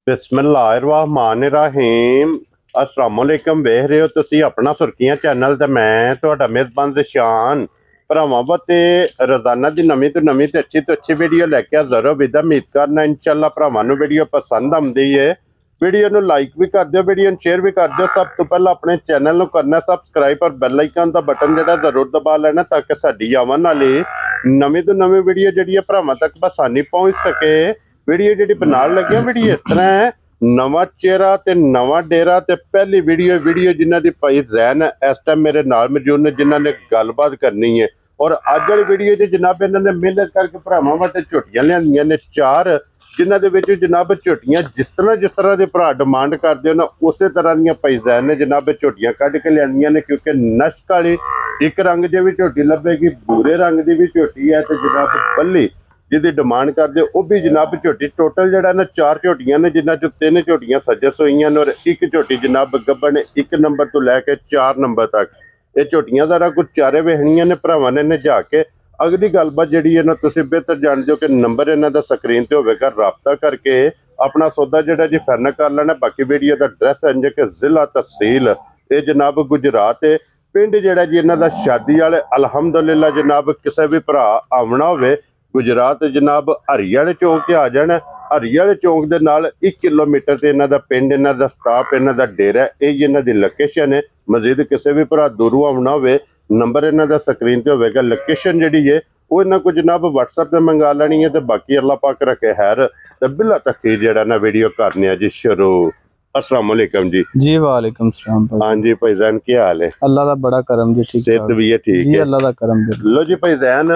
बिस्मिल्लाहिर्रहमानिर्रहीम अस्सलामुअलैकुम वेख रहे हो तुसी अपना सुर्खियां चैनल ते मैं तुहाडा मेज़बान रिशान भरावां वास्ते रोजाना दी नवीं तो अच्छी वीडियो लैके हाज़र हो विदा उम्मीद करना इंशाअल्लाह भरावां नूं वीडियो पसंद आउंदी है। वीडियो नूं लाइक भी कर दिओ, वीडियो नूं शेयर भी कर दिओ। सब तो पहला अपने चैनल नूं करना सबसक्राइब और बैल आइकन दा बटन जिहड़ा जरूर दबा लेना ताकि साडी आवन वाली नवीं तो नवीं वीडियो जिहड़ी है भरावां तक आसानी पहुंच सके। वीडियो जी बनाने लगे वीडियो इस तरह है, नवा चेहरा ते नवा डेरा ते पहली वीडियो जिन्हों की भाई जैन इस टाइम मेरे नाल मौजूद ने जिन्होंने गलबात करनी है। और अज वाली वीडियो जनाब इन्होंने मेहनत करके भरावां वास्ते झोटियां लियां ने 4 जिन्हों के जनाब झोटियां जिस तरह के भरा डिमांड करते हो ना उस तरह दियां भाई जैन ने जनाब झोटियां कढ़ के लियां ने। क्योंकि नश्क वाली एक रंग की भी झोटी लभेगी, भूरे रंग की भी झोटी है तो जनाब बल्ली जिहदी डिमांड करते वो भी जनाब झोटी टोटल जड़ा ना 4 झोटियां ने जिन्हां चों 3 झोटियां सजस हुई हैं और एक झोटी जनाब गब्बन ने 1 नंबर तो लैके 4 नंबर तक ये झोटियां जरा कुछ चारे वेखनियां ने भरावां ने नजा के अगली गलबात जिहड़ी है ना तुसीं बेहतर जानदे हो कि नंबर इन्हां दा स्क्रीन ते होवेगा, राबता करके अपना सौदा जिहड़ा जी फाइनल कर लेना। बाकी वीडियो दा एड्रैस इंज के जिला तहसील ये जनाब गुजरात है, पिंड जिहड़ा जी इन्हां दा शादी वाले अलहमदुलिल्लाह जनाब किसी भी भरा आवना होवे गुजरात जनाब हरियाले चौक आ जाना। हरियाले चौक के नाल 1 किलोमीटर से इन्हां दा पिंड, इन्हां दा स्टाफ, इन्हां दा डेरा यही इन्हां दी लोकेशन है। मजीद किसी भी भरा दूरों आना हो नंबर इन्हां दा स्क्रीन ते होवेगा, लोकेशन जिहड़ी है वो इन्हां को जनाब WhatsApp ते मंगा लेनी है। तो बाकी अल्लाह पाक रखे खैर ते बिला तखीर जिहड़ा ना वीडियो करने जी शुरू। अस्सलाम वालेकुम जी। वालेकुम सलाम। हाँ जी भाईजान क्या हाल है? अल्लाह दा बड़ा करम जी, ठीक सेहत भी है? ठीक है अल्लाह दा करम जी। लो जी भाईजान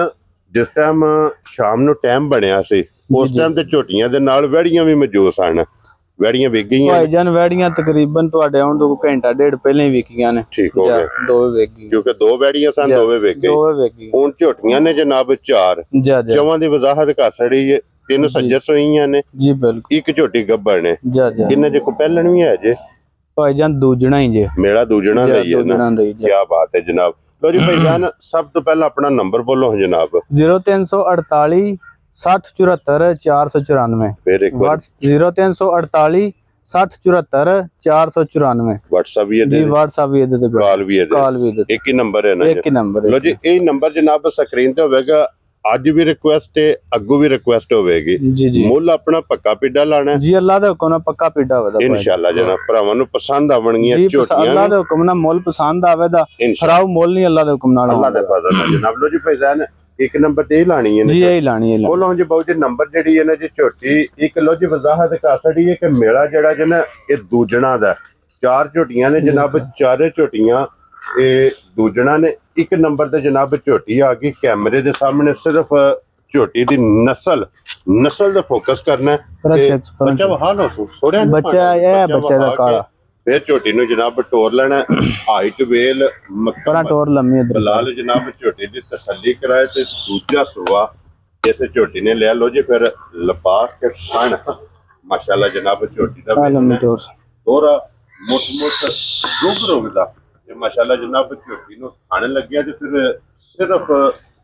जिस टाइम शाम नूं टाइम बनया सी उस टाइम ते झोटियां दे नाल वैड़ियां भी मौजूद सन। वैड़ियां विक गईयां भाईजान? वैड़ियां तकरीबन तुहाडे आउण तो घंटा डेढ़ पहले ही विक गईयां ने। ठीक हो गया, 2 विक गई क्योंकि 2 वैड़ियां सन, 2 विक गई। हुण झोटियां ने जनाब 4 जवां दी वजाहत कर छड़ी है। 3 सज्जस होईयां ने जी, बिल्कुल। 1 झोटी गब्बड़ ने किन्ने जे को पहलन भी है जे भाईजान? दूजणा ही जे, मेरा दूजणा दा ही है ना। क्या बात है जनाब। लो जी भाईजान सब तो पहला अपना नंबर बोलो जनाब। 0348 60 74 494। 0348 60 74 494 व्हाट्सएप भी है जी, व्हाट्सएप भी है, कॉल भी है, एक ही नंबर है ना। एक ही नंबर। लो जी यही नंबर जनाब स्क्रीन ते होवेगा। आज भी रिक्वेस्ट है, अगू भी रिक्वेस्ट होवेगी जी जी। मुल अपना पक्का पिड्डा लाना जी, अल्लाह दे हुक्म नाल पक्का पिड्डा होवेगा इंशाअल्लाह जनाब। भरावां नूं पसंद आवणगीਆਂ झोटियां, अल्लाह दे हुक्म नाल मुल पसंद आवेदा, फराऊ मुल नहीं अल्लाह दे हुक्म नाल, अल्लाह दे फजल नाल जनाब। लो जी भाईजान एक नंबर ते ही लानी है जी, यही लानी है। बोलो जी बहुत जी नंबर जिहड़ी है ना जी झोटी एक लो जी वजाहत कर छड़ी है कि मेरा जिहड़ा जे ना ये दूजणा दा 4 झोटियां ने जनाब, 4 झोटियां ये दूजणा ने। 1 नंबर ते जनाब झोटी आ गई कैमरे दे सामने। सिर्फ झोटी दी नस्ल दा फोकस करना है। बच्चा वहा लो सोड़िया बच्चा है, बच्चे दा काला। फिर झोटी नूं जनाब टोर लेना, हाइट वेल मक्खन टोर लम्मी है फिलहाल जनाब झोटी दी तसल्ली कराए ते दूजा सुवा जैसे झोटी ने लिया। लो जी फिर लपास के खान माशाल्लाह जनाब झोटी दा थोड़ा मुठ रुकदा माशाल्लाह जनाब झोटी नूं खाने लग्या ते फिर सिर्फ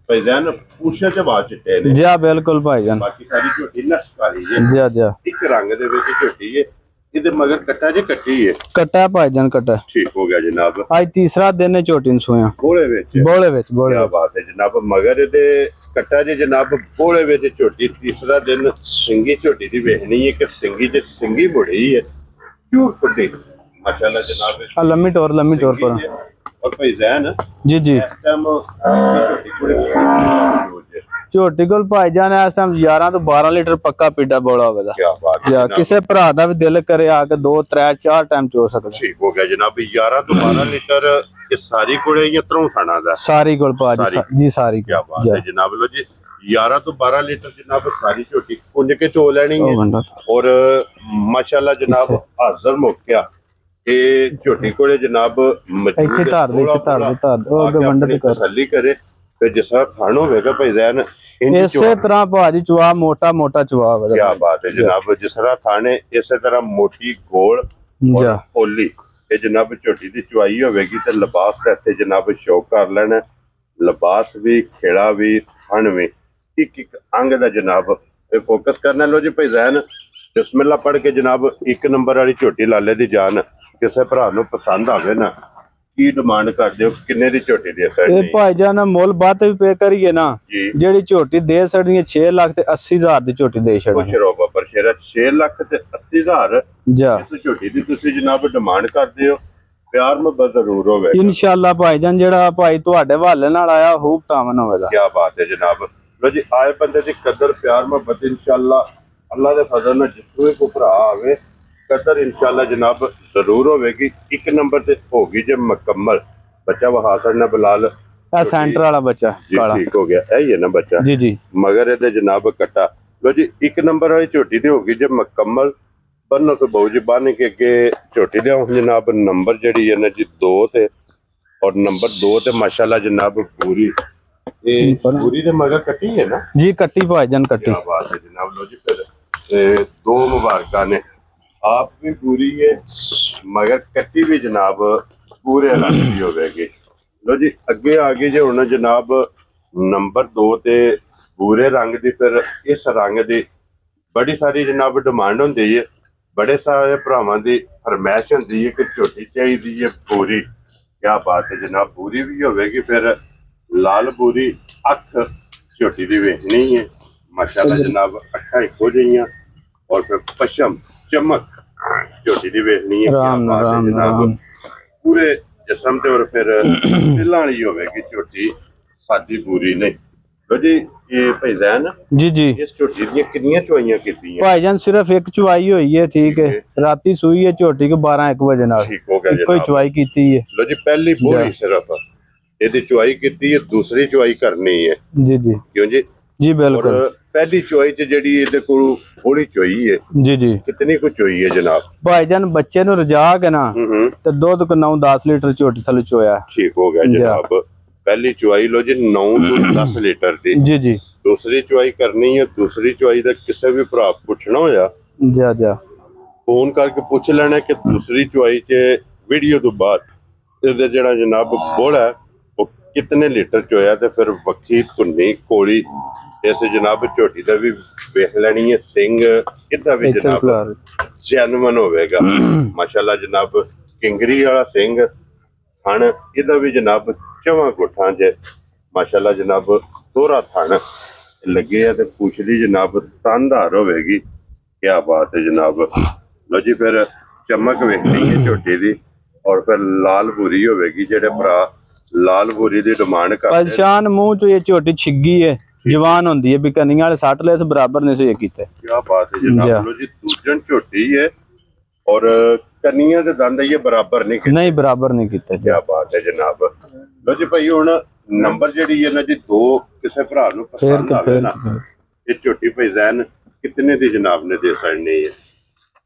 भाईजान पूछे जवाब चिट्टे ने जी, बिल्कुल भाईजान। बाकी सारी झोटी नस्कारी है जी जी, एक रंग दे विच झोटी है। इधर मगर कट्टा जी कट्टी है, कट्टा भाईजान, कट्टा ठीक हो गया जनाब। आज तीसरा दिन है झोटी नूं सोया बोले विच। क्या बात है जनाब। मगर इहदे कट्टा जी जनाब बोले विच झोटी तीसरा दिन सिंगी झोटी दी वेखनी है कि सिंगी जे सिंगी मुड़ी है क्यों फुटी माशाल्लाह जनाब। लम्मी टोर पर और भाईजान जी जी इस टाइम झोटी कोल भाईजान इस टाइम 11 तो 12 लीटर पक्का पिड्डा बोला होगा। क्या बात है। किसी भरा दा भी दिल करे आके 2 3 4 टाइम चो सकदा। ठीक हो गया जनाब। 11 तो 12 लीटर ये सारी कोड़े या त्रौ थाना दा सारी कोल भाजी जी सारी। क्या बात है जनाब। लो जी 11 तो 12 लीटर जनाब सारी झोटी पुंज के चो लेनी है। और माशाल्लाह जनाब हाजिर मौका झोटी कोले जनाब तसल्ली करे जिस तरह थान होगा भाईजान इसे तरह भाजी चुआ मोटा मोटा चुआ। क्या बात है जनाब। जिस तरह थाने इस तरह मोटी गोल पोली ये जनाब झोटी की चुआई होगी तो लिबास इतने जनाब शौक कर लेना। लिबास भी खेड़ा भी थान भी एक अंग का जनाब फोकस करना। लो जी भाईजान ਬਿਸਮਿਲ੍ਲਾ ਪੜ੍ਹ ਕੇ ਜਨਾਬ 1 ਨੰਬਰ ਵਾਲੀ ਝੋਟੀ ਲਾਲੇ ਦੀ ਜਾਨ ਕਿਸੇ ਭਰਾ ਨੂੰ ਪਸੰਦ ਆਵੇ ਨਾ, ਕੀ ਡਿਮਾਂਡ ਕਰਦੇ ਹੋ, ਕਿੰਨੇ ਦੀ ਝੋਟੀ ਦੇ ਸਕਦੇ? ਇਹ ਭਾਈਜਾਨ ਮੁੱਲ ਬਾਤ ਵੀ ਪੇ ਕਰੀਏ ਨਾ, ਜਿਹੜੀ ਝੋਟੀ ਦੇ ਸਕਦੀ 6 ਲੱਖ ਤੇ 80,000 ਦੀ ਝੋਟੀ ਦੇ ਛੜੀ। ਪੁੱਛ ਰੋ ਬਾਬਰ ਸ਼ੇਰਾ 6 ਲੱਖ ਤੇ 80,000 ਜਾ ਇਸ ਝੋਟੀ ਦੀ ਤੁਸੀਂ ਜਨਾਬ ਡਿਮਾਂਡ ਕਰਦੇ ਹੋ, ਪਿਆਰ ਮੁਹੱਬਤ ਜ਼ਰੂਰ ਹੋਵੇ ਇਨਸ਼ਾਅੱਲਾ ਭਾਈਜਾਨ। ਜਿਹੜਾ ਭਾਈ ਤੁਹਾਡੇ ਹਵਾਲੇ ਨਾਲ ਆਇਆ ਖੂਬ ਤਾਮਨ ਹੋਵੇਗਾ। ਕੀ ਬਾਤ ਹੈ ਜਨਾਬ। ਲੋ ਜੀ ਆਏ ਬੰਦੇ ਦੀ ਕਦਰ ਪਿਆਰ ਮੁਹੱਬਤ ਇਨਸ਼ਾਅੱਲਾ ਅੱਲਾ ਦੇ ਫਜ਼ਲ ਨਾਲ ਜਿੱਥੋਂ ਕੋ ਭਰਾ ਆਵੇ ਕਦਰ ਇਨਸ਼ਾਅੱਲਾ ਜਨਾਬ ਜ਼ਰੂਰ ਹੋਵੇਗੀ। 1 ਨੰਬਰ ਤੇ ਹੋਗੀ ਜੇ ਮੁਕੰਮਲ ਬੱਚਾ ਵਹਾ ਸਕਣਾ ਬਲਾਲ। ਇਹ ਸੈਂਟਰ ਵਾਲਾ ਬੱਚਾ ਕਾਲਾ ਠੀਕ ਹੋ ਗਿਆ, ਇਹ ਹੀ ਹੈ ਨਾ ਬੱਚਾ ਜੀ ਜੀ, ਮਗਰ ਇਹਦੇ ਜਨਾਬ ਕੱਟਾ। ਲੋ ਜੀ 1 ਨੰਬਰ ਵਾਲੀ ਝੋਟੀ ਤੇ ਹੋਗੀ ਜੇ ਮੁਕੰਮਲ ਬੰਨੋ ਤੋਂ ਬਹੁ ਜੀ ਬੰਨ ਕੇ ਅੱਗੇ ਝੋਟੀ ਦੇ ਜਨਾਬ ਨੰਬਰ ਜਿਹੜੀ ਹੈ ਨਾ ਜੀ 2 ਤੇ ਔਰ ਨੰਬਰ 2 ਤੇ ਮਾਸ਼ਾਅੱਲਾ ਜਨਾਬ ਪੂਰੀ ਇਹ ਪੂਰੀ ਦੇ ਮਗਰ ਕੱਟੀ ਹੈ ਨਾ ਜੀ, ਕੱਟੀ ਭਾਈਜਾਨ ਕੱਟੀ। क्या बात है जनाब। लो जी फिर 2 मुबारक ने आप भी पूरी है मगर कट्टी भी जनाब पूरे रंग की होगी। लो जी अगे आगे जो हुण जनाब नंबर 2 ते पूरे रंग दी फिर इस रंग दी बड़ी सारी जनाब डिमांड होंदी है, बड़े सारे भरावां दी फरमाइश होंदी है कि झोटी चाहिदी है पूरी। क्या बात है जनाब, पूरी भी होगी फिर लाल पूरी अख झोटी दी वेखनी है माशाल्लाह जनाब, अखा इको जिहियां और फिर पशम चमक झोटी दी वेखनी है। राम राम राम पूरे जिस्म ते और फिर दिलां वाली होवेगी झोटी, सादी पूरी नहीं। लो जी ये भाईजान जी जी, इस झोटी दी कितनियां चवाइयां कीतियां? भाईजान सिर्फ 1 चुवाई हुई है, ठीक है। राती सूई है झोटी को 12-1 बजे नाल, ठीक हो गया कोई चुवाई कीती है। लो जी पहली बोली सिर्फ ਇਹਦੀ ਚੁਆਈ ਕੀਤੀ ਹੈ, ਦੂਸਰੀ ਚੁਆਈ ਕਰਨੀ ਹੈ जी जी ਕਿਉਂ ਜੀ? जी बिल्कुल ਔਰ ਪਹਿਲੀ ਚੁਆਈ ਚ ਜਿਹੜੀ ਇਹਦੇ ਕੋਲ ਥੋੜੀ ਚੁਆਈ ਹੈ, जी जी ਕਿਤਨੀ ਕੁ ਚੁਆਈ ਹੈ ਜਨਾਬ? भाईजान बच्चे नु रजा के ना ਹੂੰ ਤੇ ਦੁੱਧ ਕੋ 9-10 ਲੀਟਰ ਝੋਟੀ ਥਲੇ ਚੋਇਆ। ਠੀਕ ਹੋ ਗਿਆ ਜਨਾਬ। ਪਹਿਲੀ ਚੁਆਈ ਲੋ ਜੀ 9 ਤੋਂ 10 ਲੀਟਰ ਦੀ। जी जी ਦੂਸਰੀ ਚੁਆਈ ਕਰਨੀ ਹੈ, ਦੂਸਰੀ ਚੁਆਈ ਦਾ ਕਿਸੇ ਵੀ ਭਰਾ ਪੁੱਛਣਾ ਹੋਇਆ जा जा ਫੋਨ ਕਰਕੇ ਪੁੱਛ ਲੈਣਾ ਕਿ ਦੂਸਰੀ ਚੁਆਈ ਚ ਵੀਡੀਓ ਤੋਂ ਬਾਅਦ ਇਹਦਾ ਜਿਹੜਾ ਜਨਾਬ ਬੋਲਾ ਹੈ ਉਹ ਕਿਤਨੇ ਲੀਟਰ ਚੋਇਆ ਤੇ ਫਿਰ ਵੱਖੀ ਧੁੰਨੀ ਕੋਲੀ ਇਸ ਜਨਾਬ ਝੋਟੀ ਦਾ ਵੀ ਵੇਖ ਲੈਣੀ ਹੈ। ਸਿੰਘ ਇਹਦਾ ਵੀ ਜਨਾਬ ਜੈਨੂਇਨ ਹੋਵੇਗਾ ਮਾਸ਼ਾਅੱਲਾ ਜਨਾਬ। ਕਿੰਗਰੀ ਵਾਲਾ ਸਿੰਘ ਥਣ ਇਹਦਾ ਵੀ ਜਨਾਬ 4 ਗੁੱਠਾਂ 'ਚ ਮਾਸ਼ਾਅੱਲਾ ਜਨਾਬ ਦੋਹਰਾ ਥਣ ਲੱਗੇ ਆ ਤੇ ਪੁੱਛਦੀ ਜਨਾਬ ਤਾਂਦਾਰ ਹੋਵੇਗੀ। ਕੀ ਬਾਤ ਹੈ ਜਨਾਬ। ਲੋ ਜੀ ਫਿਰ ਚਮਕ ਵੇਖਣੀ ਹੈ ਝੋਟੀ ਦੀ ਔਰ ਫਿਰ ਲਾਲ ਬੂਰੀ ਹੋਵੇਗੀ। ਜਿਹੜੇ ਭਰਾ लाल बोरी दी डिमांड करते परेशान मुंह चो ये झोटी छिग्गी है, जवान होंदी है, भी कन्नियां वाले 60 ले तो बराबर ने से ये कीते। क्या बात है जनाब। लो जी दूजन झोटी है और कन्नियां दे दंद ये बराबर नहीं कीते। नहीं बराबर नहीं कीते। क्या बात है जनाब। लो जी भाई हुण नंबर जेडी है ना जी 2 किसे भरा नु पसंद आवे ना ये झोटी भाईजान कितने दी जनाब ने दे सकनी है?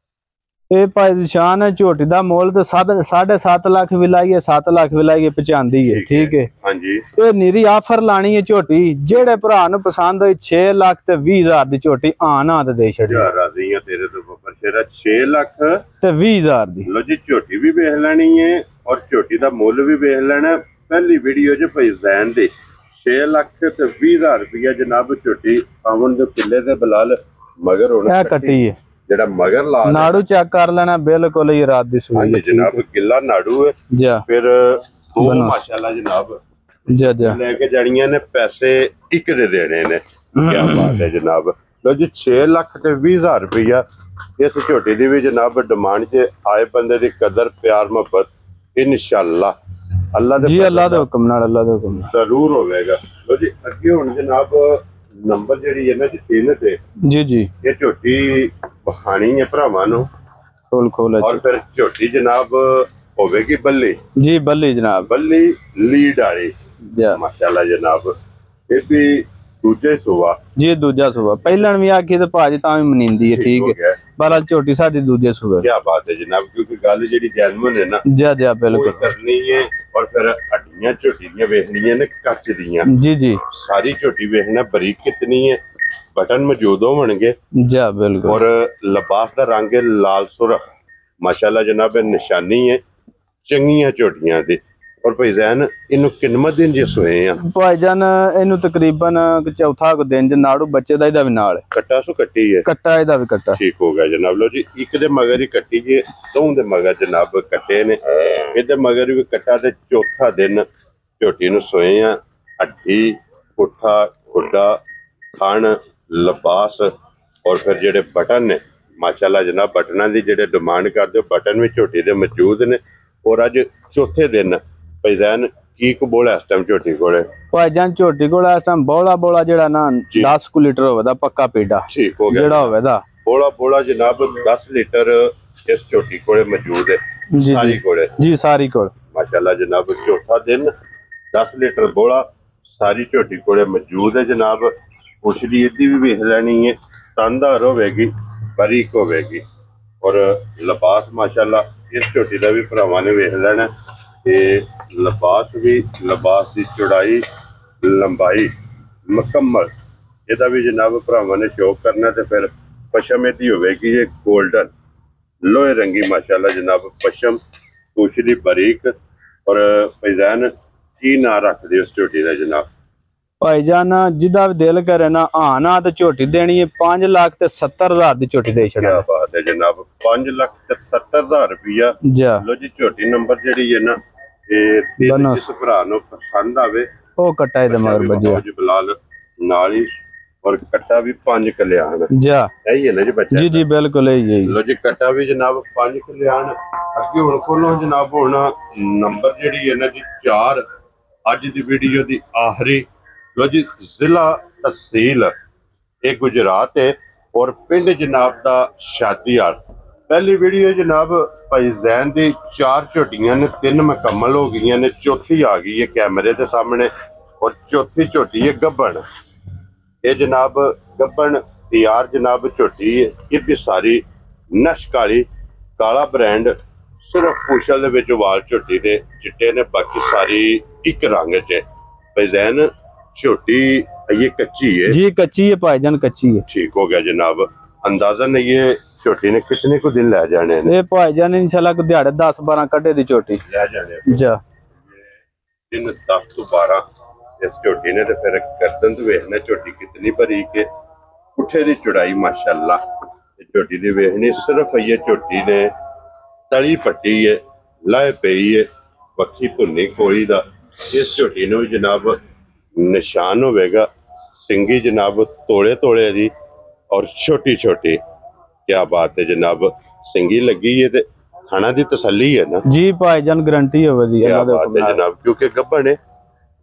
ਇਹ ਭਾਈ ਸ਼ਾਨ ਹੈ ਝੋਟੀ ਦਾ ਮੁੱਲ ਤੇ 7.5 ਲੱਖ ਵੀ ਲਾਈਏ 7 ਲੱਖ ਵੀ ਲਾਈਏ 95 ਹੈ, ਠੀਕ ਹੈ। ਹਾਂਜੀ ਇਹ ਨੀਰੀ ਆਫਰ ਲਾਣੀ ਹੈ ਝੋਟੀ, ਜਿਹੜੇ ਭਰਾ ਨੂੰ ਪਸੰਦ ਹੋਈ 6 ਲੱਖ ਤੇ 20,000 ਦੀ ਝੋਟੀ ਆਣਾ ਤੇ ਦੇ ਛੱਡੀ। ਯਾਰ ਰਾਜ਼ੀਆਂ ਤੇਰੇ ਤੋਂ ਬੱਬਰ ਸ਼ੇਰਾ 6 ਲੱਖ ਤੇ 20,000 ਦੀ। ਲੋ ਜੀ ਝੋਟੀ ਵੀ ਵੇਖ ਲੈਣੀ ਹੈ ਔਰ ਝੋਟੀ ਦਾ ਮੁੱਲ ਵੀ ਵੇਖ ਲੈਣਾ। ਪਹਿਲੀ ਵੀਡੀਓ 'ਚ ਭਾਈਜ਼ਾਨ ਦੇ 6 ਲੱਖ ਤੇ 20,000 ਰੁਪਇਆ ਜਨਾਬ ਝੋਟੀ ਆਵਣ ਦੇ ਕਿੱਲੇ ਦੇ ਬਲਾਲ ਮਗਰ ਹੁਣ ਇਹ ਕੱਟੀ ਹੈ ਜਿਹੜਾ ਮਗਰ ਲਾ ਨਾੜੂ ਚੈੱਕ ਕਰ ਲੈਣਾ ਬਿਲਕੁਲ ਹੀ ਰਾਤ ਦੀ ਸੂਈ ਹੈ ਜਨਾਬ। ਗਿੱਲਾ ਨਾੜੂ ਹੈ ਜਾ ਫਿਰ 2 ਮਾਸ਼ਾਅੱਲਾ ਜਨਾਬ ਜਾ ਜਾ ਲੈ ਕੇ ਜਾਣੀਆਂ ਨੇ ਪੈਸੇ ਇੱਕ ਦੇ ਦੇਣੇ ਨੇ। ਕੀ ਬਾਤ ਹੈ ਜਨਾਬ। ਲੋ ਜੀ 6 ਲੱਖ ਤੇ 20,000 ਰੁਪਇਆ ਇਸ ਝੋਟੀ ਦੀ ਵੀ ਜਨਾਬ ਡਿਮਾਂਡ 'ਚ ਆਏ ਬੰਦੇ ਦੀ ਕਦਰ ਪਿਆਰ ਮੁਹੱਬਤ ਇਨਸ਼ਾਅੱਲਾ ਅੱਲਾ ਦੇ ਜੀ ਅੱਲਾ ਦੇ ਹੁਕਮ ਨਾਲ ਅੱਲਾ ਦੇ ਹੁਕਮ ਨਾਲ ਜ਼ਰੂਰ ਹੋਵੇਗਾ। ਲੋ ਜੀ ਅੱਗੇ ਹੁਣ ਜਨਾਬ ਨੰਬਰ ਜਿਹੜੀ ਹੈ ਨਾ ਜੀ 3 ਤੇ ਜੀ ਜੀ ਇਹ ਝੋਟੀ ਬਖਾਣੀ ਹੈ ਭਰਾਵਾਂ ਨੂੰ ਖੋਲ ਖੋਲ ਔਰ ਫਿਰ ਝੋਟੀ ਜਨਾਬ ਹੋਵੇਗੀ ਬੱਲੀ ਜੀ ਬੱਲੀ ਜਨਾਬ ਬੱਲੀ ਲੀਡ ਵਾਲੀ ਜਾ ਮਾਸ਼ਾਅੱਲਾ ਜਨਾਬ। ਇਹ ਵੀ ਦੂਜੇ ਸੂਆ ਜੀ ਦੂਜਾ ਸੂਆ ਪਹਿਲਾਂ ਵੀ ਆਖੀ ਤੇ ਭਾਜੀ ਤਾਂ ਵੀ ਮਨੀਂਦੀ ਹੈ, ਠੀਕ ਹੈ। ਪਰ ਝੋਟੀ ਸਾਡੀ ਦੂਜੇ ਸੂਆ। ਕੀ ਬਾਤ ਹੈ ਜਨਾਬ। ਕਿਉਂਕਿ ਗੱਲ ਜਿਹੜੀ ਜੈਨੂਇਨ ਹੈ ਨਾ ਜਾ ਜਾ ਬਿਲਕੁਲ ਕਰਨੀ ਹੈ ਔਰ ਫਿਰ ਹੱਡੀਆਂ ਝੋਟੀ ਦੀਆਂ ਵੇਖਣੀਆਂ ਨੇ ਕੱਚ ਦੀਆਂ। ਜੀ ਜੀ ਸਾਰੀ ਝੋਟੀ ਵੇਖਣਾ ਬਰੀਕ ਕਿਤਨੀ ਹੈ, ਬਟਨ ਮੌਜੂਦ ਹੋਣਗੇ ਜਾ ਬਿਲकुल। और लिबास का रंग है लाल सुरख माशाल्लाह जनाब। निशानी है चंगियां झोटियां दी ਔਰ ਭਾਈਜ਼ਾਨ ਇਹਨੂੰ ਕਿੰਨੇ ਦਿਨ ਜੇ ਸੋਏ ਆ? ਭਾਈਜਾਨ ਇਹਨੂੰ ਤਕਰੀਬਨ ਚੌਥਾ ਕੁ ਦਿਨ ਜਨਾੜੂ ਬੱਚੇ ਦਾ ਇਹਦਾ ਵੀ ਨਾਲ ਕੱਟਾ ਸੋ ਕੱਟੀ ਹੈ, ਕੱਟਾ ਇਹਦਾ ਵੀ ਕੱਟਾ। ਠੀਕ ਹੋ ਗਿਆ ਜਨਾਬ। ਲੋ ਜੀ ਇੱਕ ਦੇ ਮਗਰ ਹੀ ਕੱਟੀ ਜੇ, ਦੋ ਦੇ ਮਗਰ ਜਨਾਬ ਕੱਟੇ ਨੇ, ਇਹਦੇ ਮਗਰ ਵੀ ਕੱਟਾ ਤੇ ਚੌਥਾ ਦਿਨ ਝੋਟੀ ਨੂੰ ਸੋਏ ਆ। ਹੱਡੀ ਪੁੱਠਾ ਖੁੱਡਾ ਥਣ ਲਿਬਾਸ ਔਰ ਫਿਰ ਜਿਹੜੇ ਬਟਨ ਨੇ ਮਾਸ਼ਾਅੱਲਾ ਜਨਾਬ, ਬਟਨਾਂ ਦੀ ਜਿਹੜੇ ਡਿਮਾਂਡ ਕਰਦੇ ਹੋ ਬਟਨ ਵੀ ਝੋਟੀ ਦੇ ਮੌਜੂਦ ਨੇ। ਔਰ ਅੱਜ ਚੌਥੇ ਦਿਨ ਭਾਈਜ਼ਾਨ ਕੀ ਕਬੋਲ ਇਸ ਟਾਈਮ ਝੋਟੀ ਕੋਲੇ? ਭਾਈਜਾਨ ਝੋਟੀ ਕੋਲ ਇਸ ਟਾਈਮ ਬੋਲਾ ਜਿਹੜਾ ਨਾ 10 ਕੁ ਲੀਟਰ ਹੋਵੇਦਾ ਪੱਕਾ ਪੇਡਾ, ਠੀਕ ਹੋ ਗਿਆ ਜਿਹੜਾ ਹੋਵੇਦਾ ਬੋਲਾ ਜਨਾਬ 10 ਲੀਟਰ ਇਸ ਝੋਟੀ ਕੋਲੇ ਮੌਜੂਦ ਹੈ, ਸਾਰੀ ਕੋਲੇ ਜੀ, ਸਾਰੀ ਕੋਲ ਮਾਸ਼ਾਅੱਲਾ ਜਨਾਬ। ਚੌਥਾ ਦਿਨ 10 ਲੀਟਰ ਬੋਲਾ ਸਾਰੀ ਝੋਟੀ ਕੋਲੇ ਮੌਜੂਦ ਹੈ ਜਨਾਬ। ਪੁਛੜੀ ਇਹਦੀ ਵੀ ਵੇਖ ਲੈਣੀ ਹੈ, ਤੰਦਾਰ ਹੋਵੇਗੀ, ਬਰੀਕ ਹੋਵੇਗੀ ਔਰ ਲਿਬਾਸ ਮਾਸ਼ਾਅੱਲਾ ਇਸ ਝੋਟੀ ਦਾ ਵੀ ਭਰਾਵਾਂ ਨੇ ਵੇਖ ਲੈਣਾ ਤੇ ਲਿਬਾਸ ਦੀ ਚੌੜਾਈ ਲੰਬਾਈ ਮੁਕੰਮਲ ਇਹਦਾ ਵੀ ਜਨਾਬ ਭਰਾਵਾਂ ਨੇ ਸ਼ੌਕ ਕਰਨਾ। ਤੇ ਫਿਰ ਪਸ਼ਮ ਇਹਦੀ ਹੋਵੇਗੀ ਇਹ ਗੋਲਡਨ ਲੋਹੇ ਰੰਗੀ ਮਾਸ਼ਾਅੱਲਾ ਜਨਾਬ ਪਸ਼ਮ, ਪੁਛੜੀ ਬਰੀਕ। ਔਰ ਭਾਈਜ਼ਾਨ ਕੀ ਨਾਂ ਰੱਖਦੇ ਉਸ ਝੋਟੀ ਦਾ ਜਨਾਬ? ਭਾਈਜਾਨ ਜਿਹਦਾ ਵੀ ਦਿਲ ਕਰੇ ਨਾ ਨਾ ਤੇ ਝੋਟੀ ਦੇਣੀ ਹੈ 5,70,000 ਦੀ ਝੋਟੀ ਦੇ ਛੜਾ। ਕੀ ਬਾਤ ਹੈ ਜਨਾਬ, 5,70,000 ਰੁਪਇਆ। ਜਾ ਲੋ ਜੀ ਝੋਟੀ ਨੰਬਰ ਜਿਹੜੀ ਹੈ ਨਾ ਇਹ ਜਿਸ ਭਰਾ ਨੂੰ ਪਸੰਦ ਆਵੇ ਉਹ ਕੱਟਾ ਇਹਦੇ ਮਗਰ ਵੱਜਿਆ ਜੀ ਬਲਾਲ ਨਾਲ ਹੀ। ਔਰ ਕੱਟਾ ਵੀ 5 ਕਲਿਆਣ ਜਾ ਇਹੀ ਹੈ ਨਾ ਜੀ ਬੱਚਾ? ਜੀ ਜੀ ਬਿਲਕੁਲ ਇਹੀ ਹੈ। ਲੋ ਜੀ ਕੱਟਾ ਵੀ ਜਨਾਬ 5 ਕਲਿਆਣ। ਅੱਗੇ ਹੁਣ ਕੋਲੋਂ ਜਨਾਬ ਹੋਣਾ ਨੰਬਰ ਜਿਹੜੀ ਹੈ ਨਾ ਜੀ 4 ਅੱਜ ਦੀ ਵੀਡੀਓ ਦੀ ਆਖਰੀ। ਲੋ ਜੀ ਜ਼ਿਲ੍ਹਾ ਤਹਿਸੀਲ ਇਹ ਗੁਜਰਾਤ ਹੈ ਔਰ ਪਿੰਡ ਜਨਾਬ ਦਾ ਸ਼ਾਦੀਆਲ। ਪਹਿਲੀ ਵੀਡੀਓ ਜਨਾਬ ਭਾਈ ਜ਼ੈਨ ਦੀ 4 ਝੋਟੀਆਂ ਨੇ, 3 ਮੁਕੰਮਲ ਹੋ ਗਈਆਂ ਨੇ, ਚੌਥੀ ਆ ਗਈ ਹੈ ਕੈਮਰੇ ਦੇ ਸਾਹਮਣੇ ਔਰ ਚੌਥੀ ਝੋਟੀ ਹੈ ਗੱਬਣ। ਇਹ ਜਨਾਬ ਗੱਬਣ ਤਿਆਰ ਜਨਾਬ ਝੋਟੀ ਹੈ, ਇਹ ਵੀ ਸਾਰੀ ਨਸ਼ ਕਾਲੀ ਕਾਲਾ ਬ੍ਰਾਂਡ, ਸਿਰਫ ਪੁਸ਼ਲ ਦੇ ਵਿੱਚ ਵਾਲ ਝੋਟੀ ਦੇ ਚਿੱਟੇ ਨੇ, ਬਾਕੀ ਸਾਰੀ ਇੱਕ ਰੰਗ 'ਚ। ਭਾਈ ਜ਼ੈਨ ਝੋਟੀ ਇਹ ਕੱਚੀ है जी? कच्ची है भाईजान, कच्ची है। ठीक हो गया जनाब। अंदाजन ये छोटी ने कितने को दिन ले जाने ने? ये भाईजान इंशाल्लाह को दिहाड़े 10-12 कटे दी छोटी ले जाने जा दिन 10 to 12 इस छोटी ने। तो फिर गर्दन तो वेखना छोटी कितनी बरीक है, पुठे दी चौड़ाई माशाल्लाह छोटी दी वेखनी। सिर्फ ये छोटी ने तली पट्टी है, लाए पई है, बखी धुनी कोई दा। इस छोटी ने जनाब निशान होगा सिंगी जनाब तोड़े तोड़े दी और छोटी छोटी। क्या बात है जनाब, सिंगी लगी है ते खाना दी तसल्ली है ना जी भाईजान, गारंटी है दी। क्या बात है जनाब, क्योंकि गब्बन है,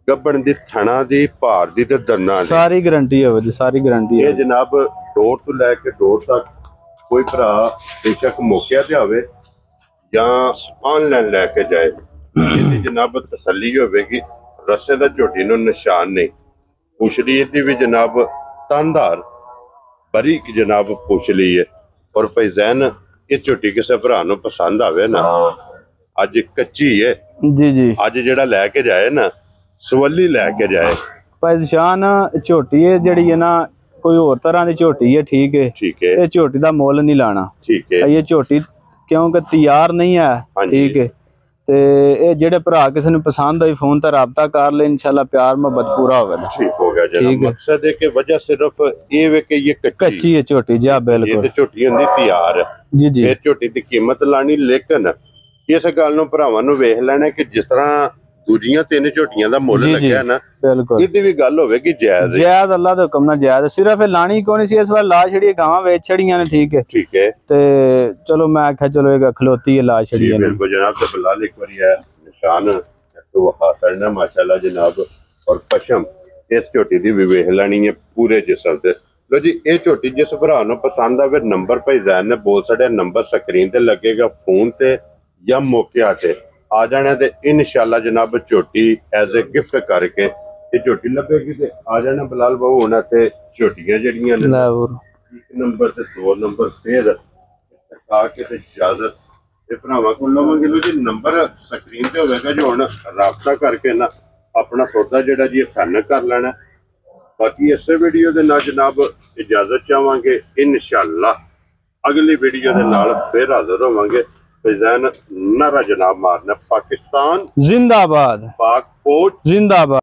गब्बन दी थाना दी भार दी ते दन्ना दी सारी गारंटी है दी, सारी गारंटी है। ये जनाब डोर तो लैके डोर तक कोई भरा बेशक मौके ते आवे या ऑनलाइन लैके जाए, इसकी जनाब तसल्ली होगी। रस्से दा झोटी नु निशान नहीं। पुछली दी भी जनाब तंदार बरीक जनाब पुछली है। और भाई ज़ैन ये झोटी किसी भरा नु पसंद आवे ना, अज कच्ची है जी जी, अज जेड़ा लैके जाए ना सवली लैके जाए। भाईजान झोटी है जड़ी है ना कोई और तरह की झोटी है, ठीक है, ठीक है, ये झोटी दा मोल नहीं लाना, ठीक है। ये झोटी क्योंकि तैयार नहीं है, ठीक है। ते ये जेड़े भरा किसी ने पसंद आई फोन ते राबता कर ले, इंशाल्लाह प्यार मोहब्बत पूरा होगा। ठीक हो गया जनाब। मकसद है कि वजह सिर्फ ये वे कि ये कच्ची है झोटी जी, बिल्कुल। ये झोटी होंदी तैयार है जी जी। फिर झोटी दी कीमत लानी, लेकिन इस गल नूं भरावां नूं वेख लेना कि जिस तरह दूजियां 3 झोटियां दा मुੱਲ ਲੱਗਿਆ ना, बिल्कुल ਇਹਦੀ ਵੀ ਗੱਲ ਹੋਵੇਗੀ ਜਾਇਜ਼ जायज, अल्लाह दे हुक्म नाल जायज। सिर्फ लानी कोनी सी, इस बार ला छड़ी गावां वेच छड़ियां ने, ठीक है, ठीक है। ते चलो मैं आख्या चलो एक खलोती है ला छड़ी है। बिल्कुल जनाब। ते बिलाल एक बार है निशान तो वखा करना माशाल्लाह जनाब। और पशम इस झोटी दी भी वेख लेनी है पूरे जिस्म ते। लो जी ये झोटी जिस भरा नूं पसंद आवे नंबर भाई ज़ैन ने बोल छड़िया, नंबर स्क्रीन ते लगेगा, फोन ते या मौके ते आ जाने ते इंशाल्लाह जनाब झोटी एज ए गिफ्ट करके ये झोटी लभेगी ते आ जाना बिलाल बाबू होना ते झोटियां जड़ियां ने 1 नंबर ते 2 नंबर फिर आके ते इजाजत ते भरावां कोल लवांगे। लो जी नंबर स्क्रीन ते होवेगा जो हुण राबता करके ना अपना सौदा जेड़ा जी फाइनल कर लेना। बाकी इस वीडियो दे नाल जनाब इजाजत चाहांगे, इंशाल्लाह अगली वीडियो दे नाल फिर हाजिर होवांगे। फैजान नारा जनाब मारना। पाकिस्तान जिंदाबाद, पाक फौज जिंदाबाद।